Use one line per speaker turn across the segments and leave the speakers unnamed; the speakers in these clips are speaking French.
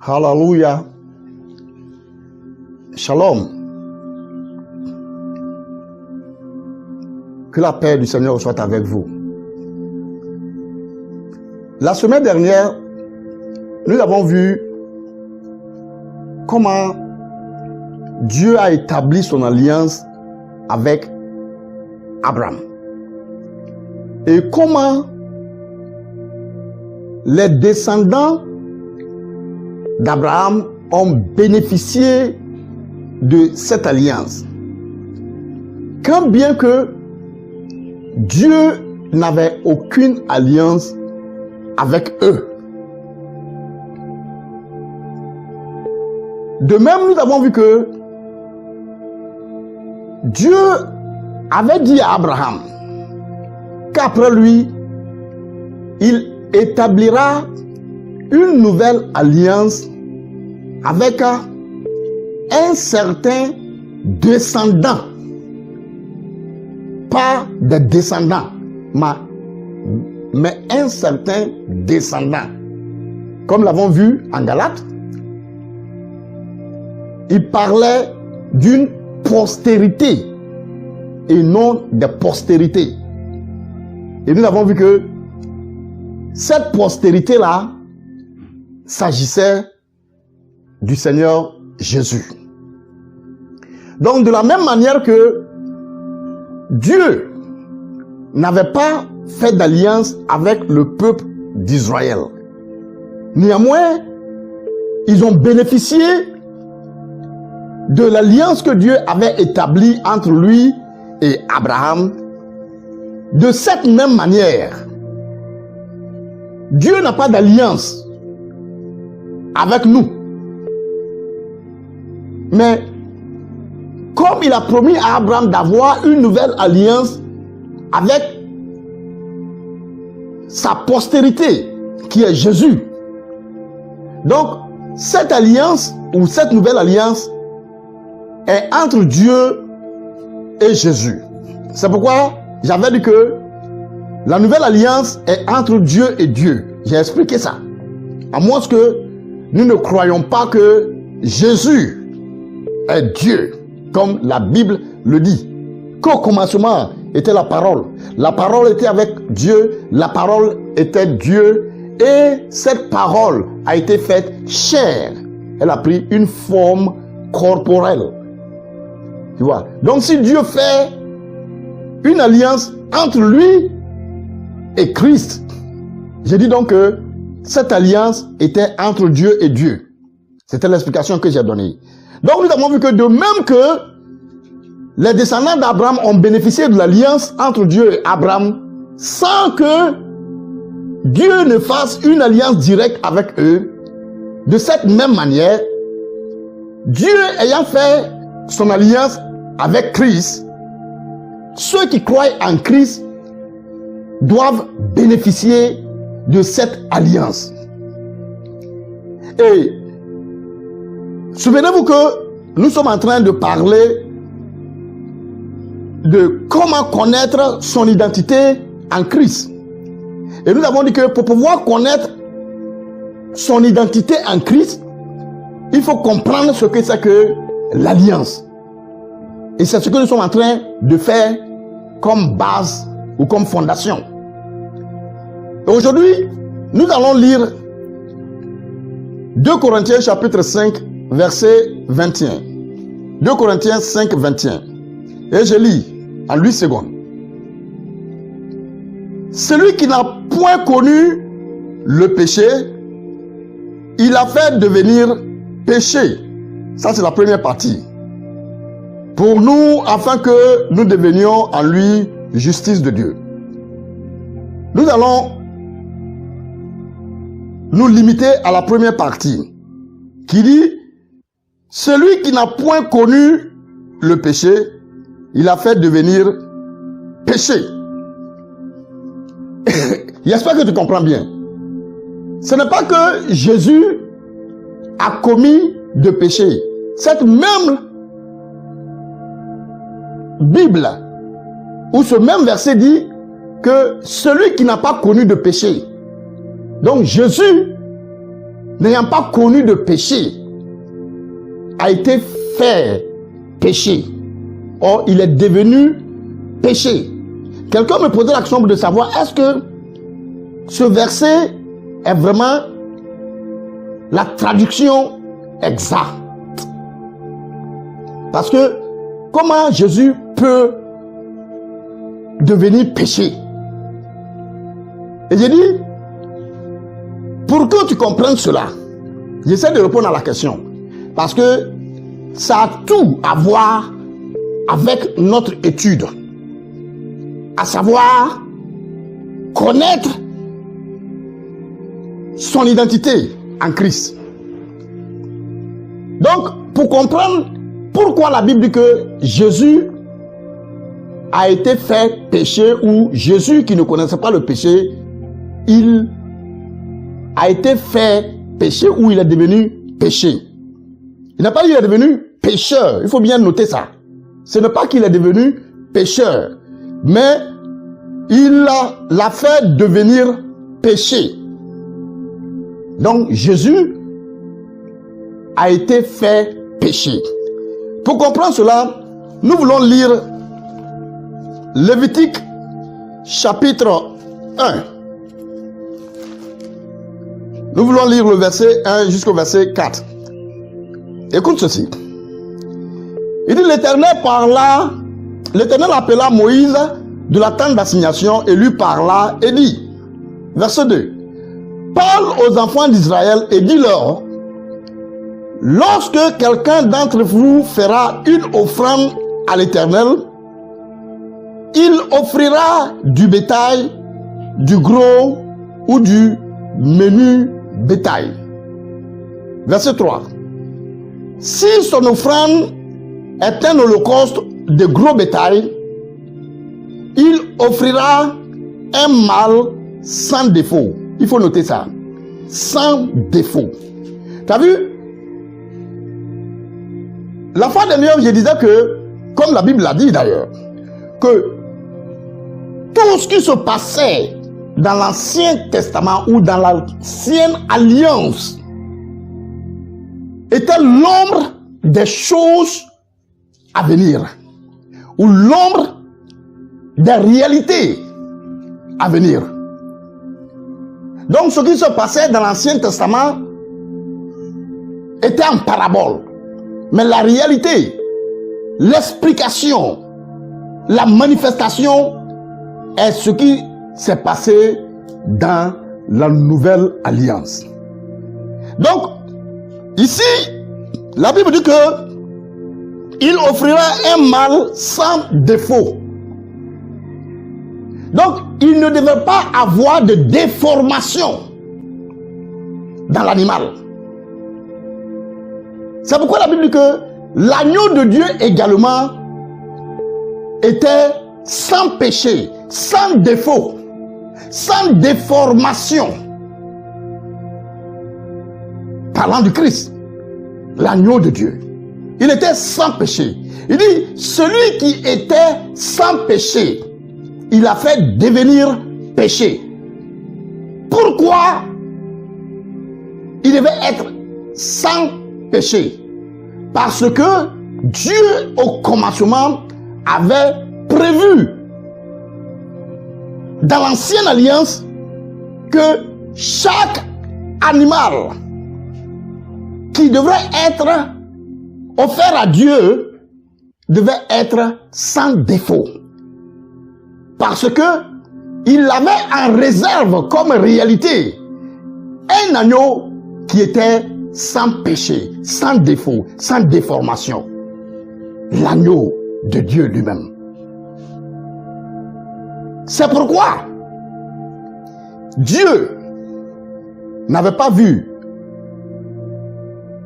Hallelujah. Shalom. Que la paix du Seigneur soit avec vous. La semaine dernière, nous avons vu comment Dieu a établi son alliance avec Abraham. Et comment les descendants d'Abraham ont bénéficié de cette alliance. Quand bien que Dieu n'avait aucune alliance avec eux. De même, nous avons vu que Dieu avait dit à Abraham qu'après lui, il établira une nouvelle alliance avec un certain descendant. Pas des descendants, mais un certain descendant. Comme l'avons vu en Galates, il parlait d'une postérité et non de postérité. Et nous avons vu que cette postérité-là s'agissait du Seigneur Jésus. Donc de la même manière que Dieu n'avait pas fait d'alliance avec le peuple d'Israël, néanmoins, ils ont bénéficié de l'alliance que Dieu avait établie entre lui et Abraham. De cette même manière, Dieu n'a pas d'alliance avec nous. Mais comme il a promis à Abraham d'avoir une nouvelle alliance avec sa postérité, qui est Jésus. Donc, cette alliance ou cette nouvelle alliance est entre Dieu et Jésus. C'est pourquoi j'avais dit que la nouvelle alliance est entre Dieu et Dieu. J'ai expliqué ça. À moins que nous ne croyons pas que Jésus est Dieu, comme la Bible le dit. Qu'au commencement était la parole. La parole était avec Dieu, la parole était Dieu, et cette parole a été faite chair. Elle a pris une forme corporelle. Tu vois? Donc si Dieu fait une alliance entre lui et Christ, j'ai dit donc que cette alliance était entre Dieu et Dieu. C'était l'explication que j'ai donnée. Donc nous avons vu que de même que les descendants d'Abraham ont bénéficié de l'alliance entre Dieu et Abraham sans que Dieu ne fasse une alliance directe avec eux, de cette même manière, Dieu ayant fait son alliance avec Christ, ceux qui croient en Christ doivent bénéficier de cette alliance. Et souvenez-vous que nous sommes en train de parler de comment connaître son identité en Christ. Et nous avons dit que pour pouvoir connaître son identité en Christ, il faut comprendre ce que c'est que l'alliance. Et c'est ce que nous sommes en train de faire comme base ou comme fondation. Et aujourd'hui, nous allons lire 2 Corinthiens chapitre 5, verset 21. 2 Corinthiens 5, 21. Et je lis en 8 secondes. Celui qui n'a point connu le péché, il a fait devenir péché. Ça, c'est la première partie. Pour nous, afin que nous devenions en lui justice de Dieu. Nous allons nous limiter à la première partie, qui dit, celui qui n'a point connu le péché, il a fait devenir péché. J'espère que tu comprends bien. Ce n'est pas que Jésus a commis de péché. Cette même Bible, où ce même verset dit que celui qui n'a pas connu de péché. Donc Jésus n'ayant pas connu de péché, a été fait péché. Or, il est devenu péché. Quelqu'un me posait la question de savoir, est-ce que ce verset est vraiment la traduction exacte? Parce que comment Jésus peut devenir péché? Et j'ai dit, pour que tu comprennes cela, j'essaie de répondre à la question. Parce que ça a tout à voir avec notre étude. À savoir, connaître son identité en Christ. Donc, pour comprendre pourquoi la Bible dit que Jésus a été fait péché, ou Jésus qui ne connaissait pas le péché, il a été fait péché ou il est devenu péché. Il n'a pas dit qu'il est devenu pécheur. Il faut bien noter ça. Ce n'est pas qu'il est devenu pécheur, mais il l'a fait devenir péché. Donc Jésus a été fait péché. Pour comprendre cela, nous voulons lire Lévitique chapitre 1. Nous voulons lire le verset 1 jusqu'au verset 4. Écoute ceci. Il dit, l'Éternel appela Moïse de la tente d'assignation et lui parla et dit, verset 2, parle aux enfants d'Israël et dis-leur, lorsque quelqu'un d'entre vous fera une offrande à l'Éternel, il offrira du bétail, du gros ou du menu bétail. Verset 3. Si son offrande est un holocauste de gros bétail, il offrira un mâle sans défaut. Il faut noter ça. Sans défaut. Tu as vu? La fois dernière, je disais que, comme la Bible l'a dit d'ailleurs, que tout ce qui se passait dans l'Ancien Testament ou dans l'Ancienne Alliance était l'ombre des choses à venir, ou l'ombre des réalités à venir. Donc ce qui se passait dans l'Ancien Testament était en parabole, mais la réalité, l'explication, la manifestation est ce qui s'est passé dans la nouvelle alliance. Donc, ici, la Bible dit que il offrira un mâle sans défaut. Donc, il ne devait pas avoir de déformation dans l'animal. C'est pourquoi la Bible dit que l'agneau de Dieu également était sans péché, sans défaut, sans déformation. Parlant du Christ, l'agneau de Dieu. Il était sans péché. Il dit, celui qui était sans péché, il a fait devenir péché. Pourquoi il devait être sans péché? Parce que Dieu, au commencement, avait prévu dans l'ancienne alliance que chaque animal qui devrait être offert à Dieu devait être sans défaut. Parce que il avait en réserve comme réalité un agneau qui était sans péché, sans défaut, sans déformation. L'agneau de Dieu lui-même. C'est pourquoi Dieu n'avait pas vu,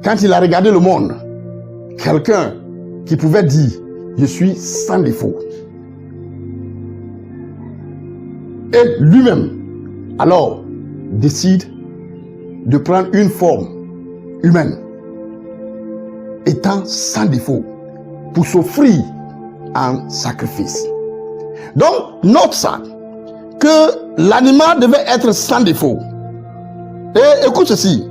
quand il a regardé le monde, quelqu'un qui pouvait dire, je suis sans défaut. Et lui-même, alors, décide de prendre une forme humaine, étant sans défaut, pour s'offrir en sacrifice. Donc, note ça, que l'animal devait être sans défaut. Et écoute ceci,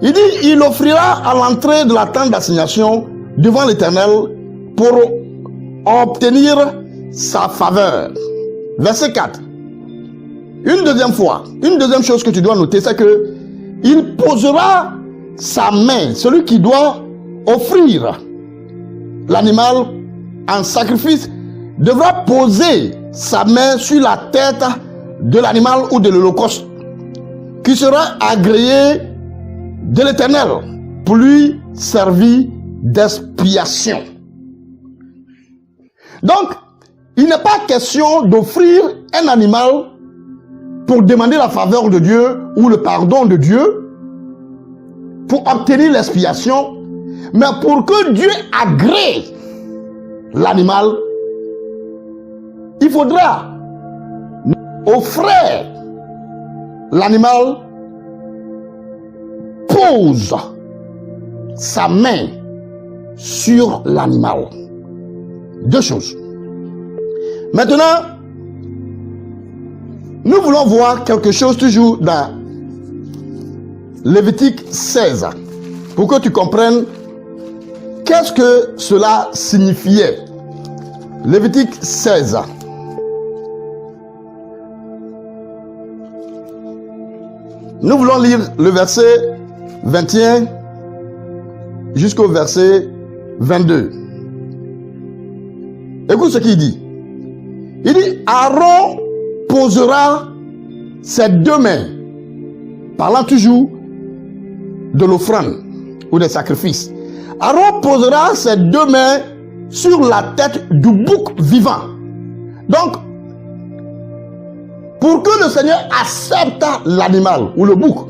Il dit, il offrira à l'entrée de la tente d'assignation devant l'Éternel pour obtenir sa faveur. Verset 4. Une deuxième chose que tu dois noter, c'est que il posera sa main, celui qui doit offrir l'animal en sacrifice, devra poser sa main sur la tête de l'animal ou de l'holocauste, qui sera agréé de l'Éternel pour lui servir d'expiation. Donc, il n'est pas question d'offrir un animal pour demander la faveur de Dieu ou le pardon de Dieu, pour obtenir l'expiation, mais pour que Dieu agrée l'animal, il faudra offrir l'animal, pose sa main sur l'animal. Deux choses. Maintenant, nous voulons voir quelque chose toujours dans Lévitique 16, pour que tu comprennes qu'est-ce que cela signifiait. Lévitique 16. Nous voulons lire le verset 21 jusqu'au verset 22. Écoute ce qu'il dit. Il dit, Aaron posera ses deux mains, parlant toujours de l'offrande ou des sacrifices. Aaron posera ses deux mains sur la tête du bouc vivant. Donc, pour que le Seigneur accepte l'animal ou le bouc,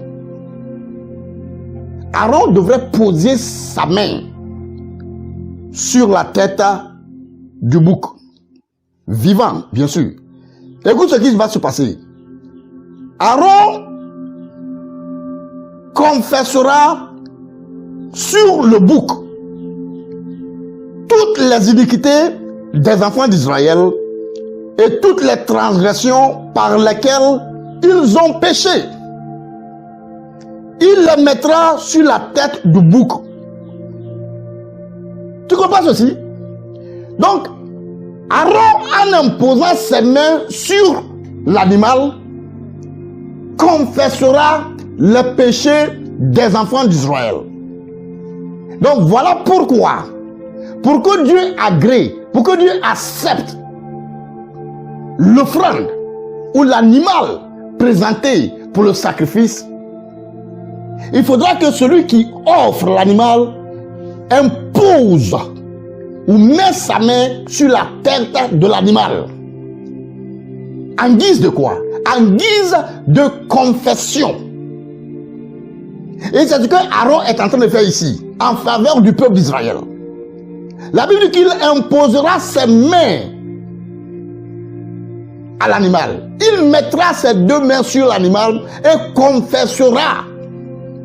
Aaron devrait poser sa main sur la tête du bouc vivant, bien sûr. Écoute ce qui va se passer. Aaron confessera sur le bouc toutes les iniquités des enfants d'Israël et toutes les transgressions par lesquelles ils ont péché. Il les mettra sur la tête du bouc. Tu comprends ceci? Donc, Aaron, en imposant ses mains sur l'animal, confessera les péchés des enfants d'Israël. Donc, voilà pourquoi, pour que Dieu agrée, pour que Dieu accepte l'offrande ou l'animal présenté pour le sacrifice, il faudra que celui qui offre l'animal impose ou met sa main sur la tête de l'animal. En guise de quoi? En guise de confession. Et c'est ce que Aaron est en train de faire ici, en faveur du peuple d'Israël. La Bible dit qu'il imposera ses mains à l'animal. Il mettra ses deux mains sur l'animal et confessera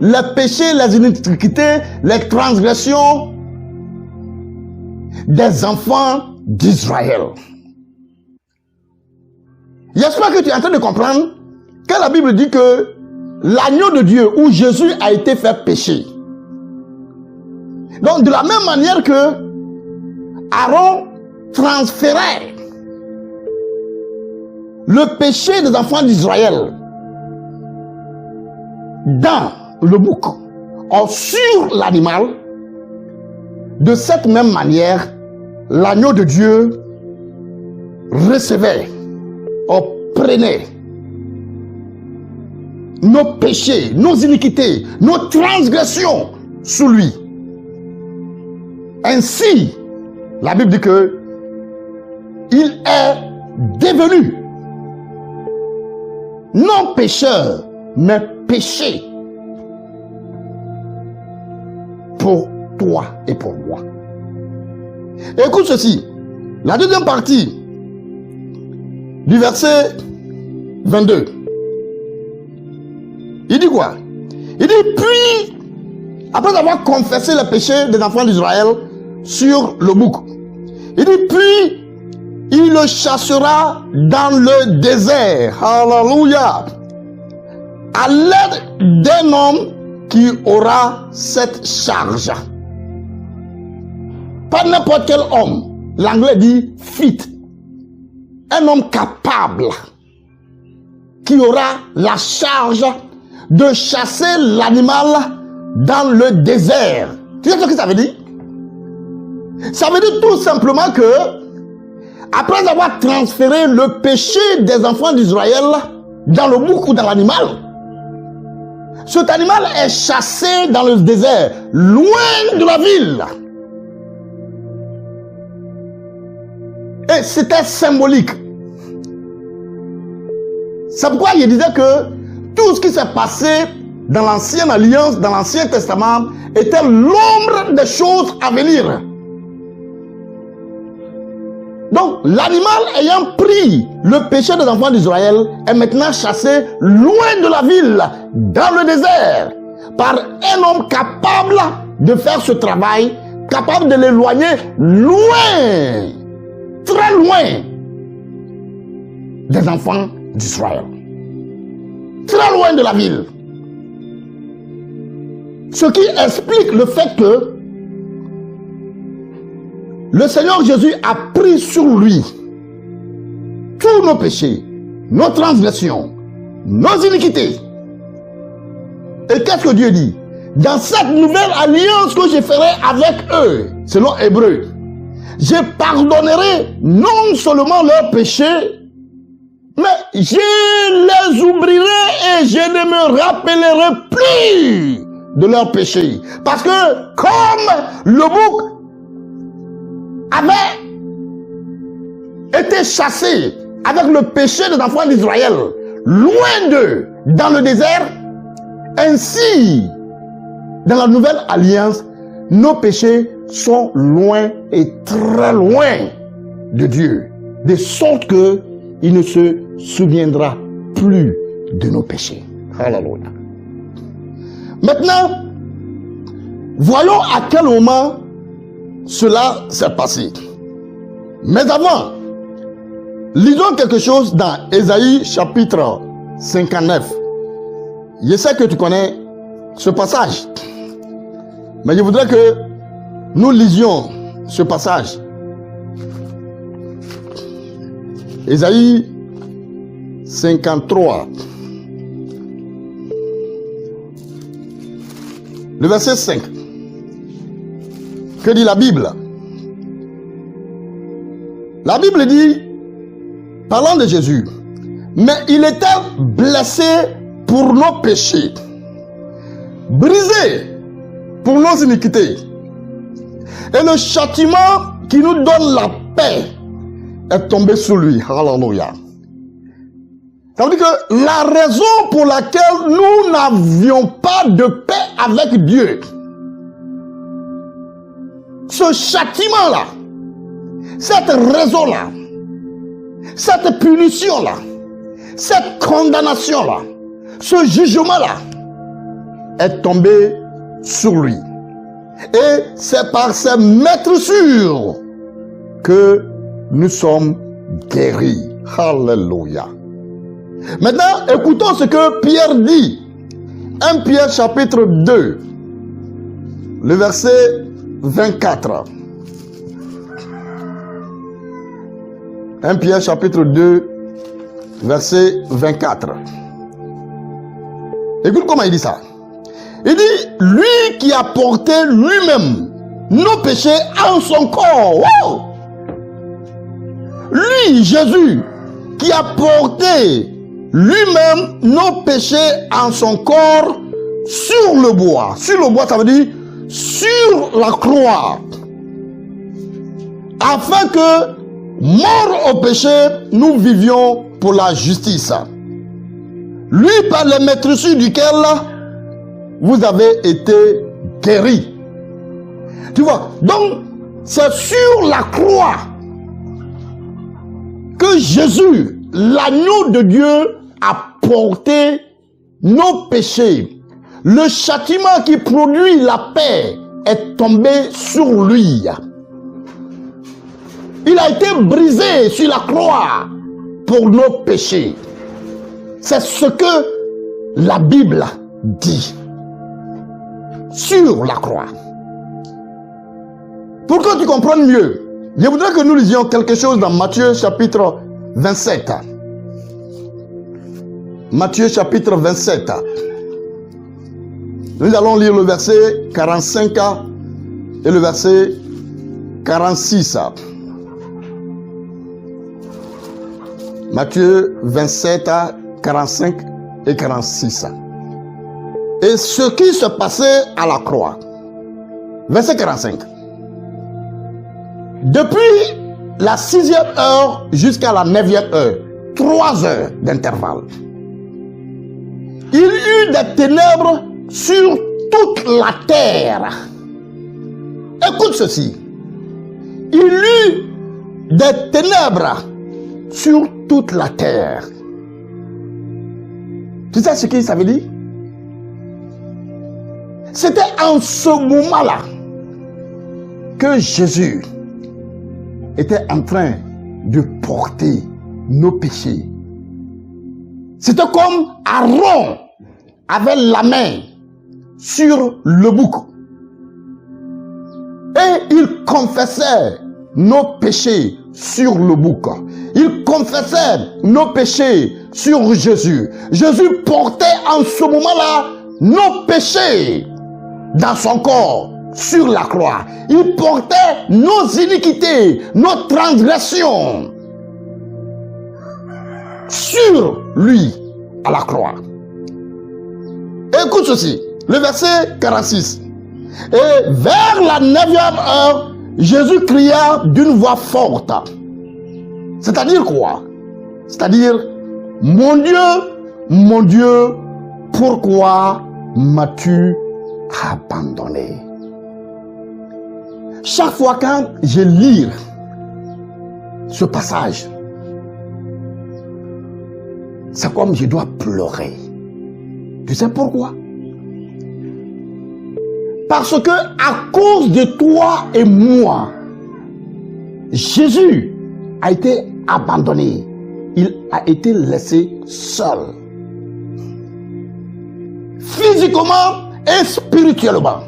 les péchés, les iniquités, les transgressions des enfants d'Israël. J'espère que tu es en train de comprendre que la Bible dit que l'agneau de Dieu où Jésus a été fait pécher. Donc de la même manière que Aaron transférait le péché des enfants d'Israël dans le bouc ou sur l'animal, de cette même manière, l'agneau de Dieu recevait ou prenait nos péchés, nos iniquités, nos transgressions sous lui. Ainsi, la Bible dit que il est devenu non pécheur, mais péché pour toi et pour moi. Écoute ceci, la deuxième partie du verset 22. Il dit quoi? Il dit, puis, après avoir confessé le péché des enfants d'Israël sur le bouc, il dit, puis, il le chassera dans le désert. Alléluia. À l'aide d'un homme qui aura cette charge. Pas n'importe quel homme. L'anglais dit fit. Un homme capable qui aura la charge de chasser l'animal dans le désert. Tu sais ce que ça veut dire? Ça veut dire tout simplement que après avoir transféré le péché des enfants d'Israël dans le bouc ou dans l'animal, cet animal est chassé dans le désert, loin de la ville. Et c'était symbolique. C'est pourquoi il disait que tout ce qui s'est passé dans l'ancienne alliance, dans l'ancien testament, était l'ombre des choses à venir. Donc, l'animal ayant pris le péché des enfants d'Israël est maintenant chassé loin de la ville, dans le désert, par un homme capable de faire ce travail, capable de l'éloigner loin, très loin des enfants d'Israël. Très loin de la ville. Ce qui explique le fait que le Seigneur Jésus a pris sur lui tous nos péchés, nos transgressions, nos iniquités. Et qu'est-ce que Dieu dit? Dans cette nouvelle alliance que je ferai avec eux, selon Hébreu, je pardonnerai non seulement leurs péchés, mais je les oublierai et je ne me rappellerai plus de leurs péchés. Parce que comme le bouc avait été chassé avec le péché des enfants d'Israël, loin d'eux, dans le désert, ainsi, dans la nouvelle alliance, nos péchés sont loin et très loin de Dieu, de sorte que il ne se souviendra plus de nos péchés. Alléluia. Maintenant, voyons à quel moment cela s'est passé. Mais avant, lisons quelque chose dans Ésaïe chapitre 59. Je sais que tu connais ce passage, mais je voudrais que nous lisions ce passage. Ésaïe 53. Le verset 5. Que dit la Bible? La Bible dit, parlant de Jésus, mais il était blessé pour nos péchés, brisé pour nos iniquités. Et le châtiment qui nous donne la paix est tombé sur lui. Alléluia. Ça veut dire que la raison pour laquelle nous n'avions pas de paix avec Dieu, ce châtiment-là, cette raison-là, cette punition-là, cette condamnation-là, ce jugement-là est tombé sur lui. Et c'est par ses meurtrissures que nous sommes guéris. Alléluia. Maintenant, écoutons ce que Pierre dit. 1 Pierre chapitre 2, le verset 24. 1 Pierre chapitre 2, verset 24. Écoute comment il dit ça. Il dit, lui qui a porté lui-même nos péchés en son corps. Wow! Lui, Jésus, qui a porté lui-même nos péchés en son corps sur le bois. Sur le bois, ça veut dire sur la croix. Afin que, morts au péché, nous vivions pour la justice. Lui, par les meurtrissures duquel vous avez été guéris. Tu vois, donc, c'est sur la croix que Jésus, l'agneau de Dieu, a porté nos péchés. Le châtiment qui produit la paix est tombé sur lui. Il a été brisé sur la croix pour nos péchés. C'est ce que la Bible dit. sur la croix. Pour que tu comprennes mieux, je voudrais que nous lisions quelque chose dans Matthieu chapitre 27. Matthieu chapitre 27. Nous allons lire le verset 45 et le verset 46. Matthieu 27, 45 et 46. Et ce qui se passait à la croix. Verset 45. Depuis la 6e heure jusqu'à la 9e heure, 3 heures d'intervalle, il y eut des ténèbres sur toute la terre. Écoute ceci. Il y eut des ténèbres sur toute la terre. Tu sais ce que ça veut dire? C'était en ce moment-là que Jésus était en train de porter nos péchés. C'était comme Aaron avait la main sur le bouc. Et il confessait nos péchés sur le bouc. Il confessait nos péchés sur Jésus. Jésus portait en ce moment-là nos péchés dans son corps sur la croix. Il portait nos iniquités, nos transgressions sur lui à la croix. Écoute ceci, le verset 46. Et vers la 9e heure, Jésus cria d'une voix forte. C'est-à-dire quoi? C'est-à-dire, mon Dieu, pourquoi m'as-tu abandonné? Chaque fois quand je lis ce passage, c'est comme je dois pleurer. Tu sais pourquoi? Parce que à cause de toi et moi, Jésus a été abandonné. Il a été laissé seul. Physiquement et spirituellement.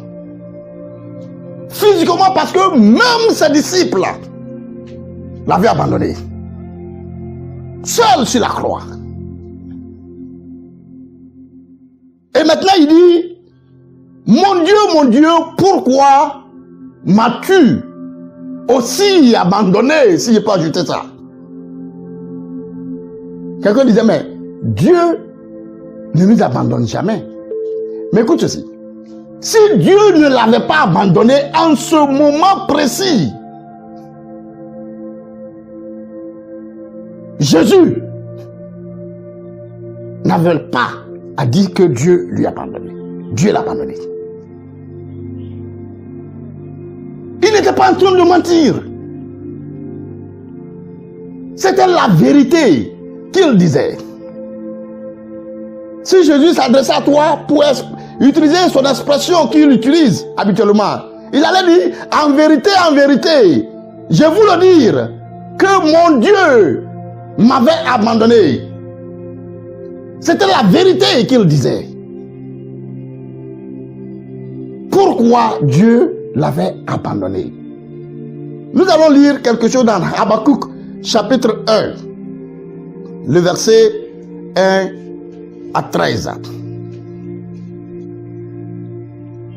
Physiquement parce que même ses disciples l'avaient abandonné. Seul sur la croix. Et maintenant il dit, mon Dieu, pourquoi m'as-tu aussi abandonné si je peux ajouter ça? Quelqu'un disait, mais Dieu ne nous abandonne jamais. Mais écoute ceci. Si Dieu ne l'avait pas abandonné en ce moment précis, Jésus n'avait pas à dire que Dieu lui a abandonné. Dieu l'a abandonné. Il n'était pas en train de mentir. C'était la vérité qu'il disait. Si Jésus s'adressait à toi pour utiliser son expression qu'il utilise habituellement, il allait dire, en vérité, je vous le dire, que mon Dieu m'avait abandonné. C'était la vérité qu'il disait. Pourquoi Dieu l'avait abandonné? Nous allons lire quelque chose dans Habakkuk chapitre 1, le verset 1 à 13.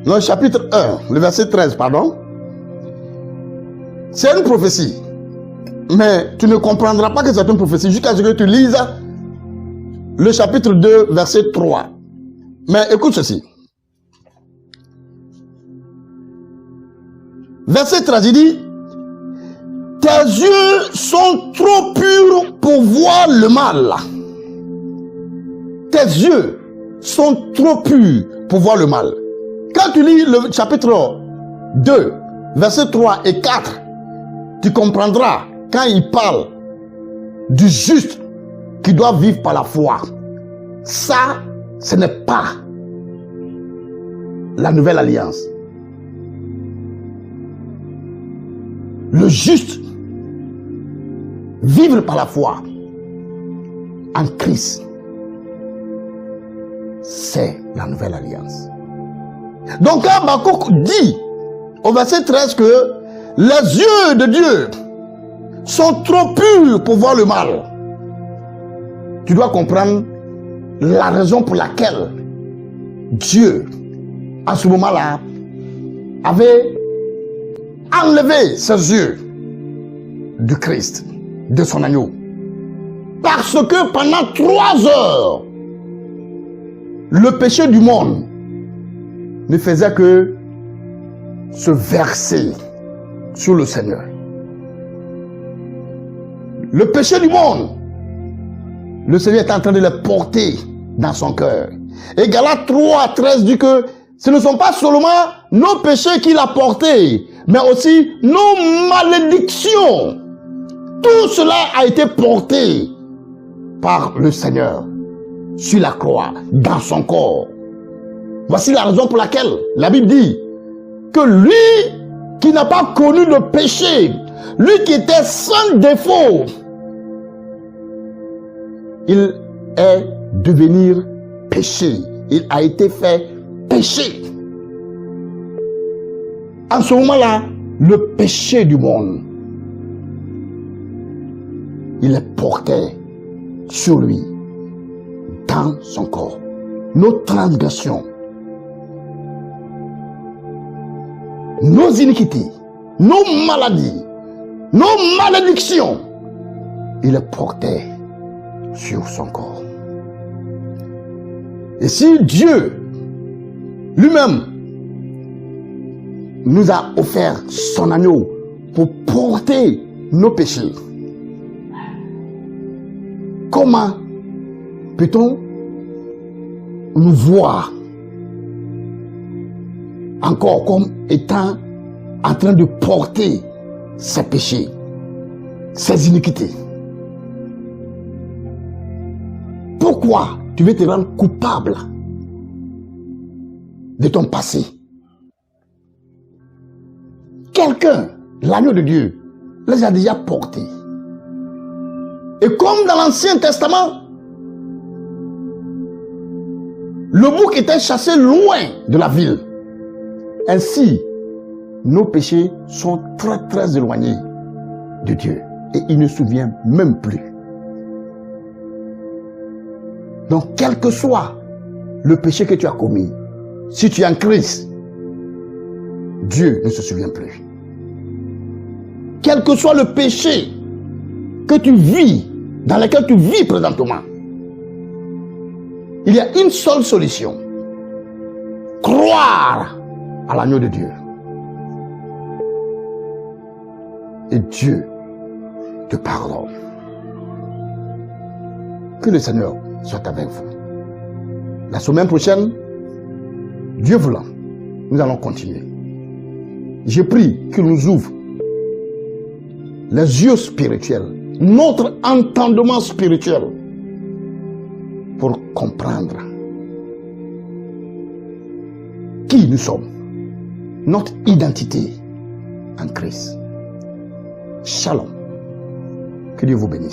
Non, chapitre 1, le verset 13, pardon. C'est une prophétie. Mais tu ne comprendras pas que c'est une prophétie jusqu'à ce que tu lises le chapitre 2, verset 3. Mais écoute ceci. Verset 13, il dit, tes yeux sont trop purs pour voir le mal. Tes yeux sont trop purs pour voir le mal. Quand tu lis le chapitre 2, verset 3 et 4, tu comprendras quand il parle du juste qui doit vivre par la foi. Ça, ce n'est pas la nouvelle alliance. Le juste, vivre par la foi en Christ, c'est la nouvelle alliance. Donc Habakkuk dit au verset 13 que les yeux de Dieu sont trop purs pour voir le mal. Tu dois comprendre la raison pour laquelle Dieu, à ce moment-là, avait enlevé ses yeux du Christ, de son agneau. Parce que pendant 3 heures, le péché du monde ne faisait que se verser sur le Seigneur. Le péché du monde, le Seigneur est en train de le porter dans son cœur. Et Galates 3:13 dit que ce ne sont pas seulement nos péchés qu'il a portés, mais aussi nos malédictions. Tout cela a été porté par le Seigneur sur la croix, dans son corps. Voici la raison pour laquelle la Bible dit que lui qui n'a pas connu le péché, lui qui était sans défaut, il est devenu péché. Il a été fait péché. En ce moment-là, le péché du monde, il est porté sur lui, dans son corps. Nos transgressions, nos iniquités, nos maladies, nos malédictions, il est porté sur son corps. Et si Dieu lui-même nous a offert son agneau pour porter nos péchés, comment peut-on nous voir encore comme étant en train de porter ses péchés, ses iniquités? Pourquoi tu veux te rendre coupable de ton passé? Quelqu'un, l'agneau de Dieu, les a déjà portés. Et comme dans l'Ancien Testament, le bouc était chassé loin de la ville. Ainsi, nos péchés sont très très éloignés de Dieu. Et il ne se souvient même plus. Donc, quel que soit le péché que tu as commis, si tu es en Christ, Dieu ne se souvient plus. Quel que soit le péché que tu vis, dans lequel tu vis présentement, il y a une seule solution. Croire à l'agneau de Dieu. Et Dieu te pardonne. Que le Seigneur soit avec vous. La semaine prochaine, Dieu voulant, nous allons continuer. Je prie qu'il nous ouvre les yeux spirituels, notre entendement spirituel, pour comprendre qui nous sommes, notre identité en Christ. Shalom. Que Dieu vous bénisse.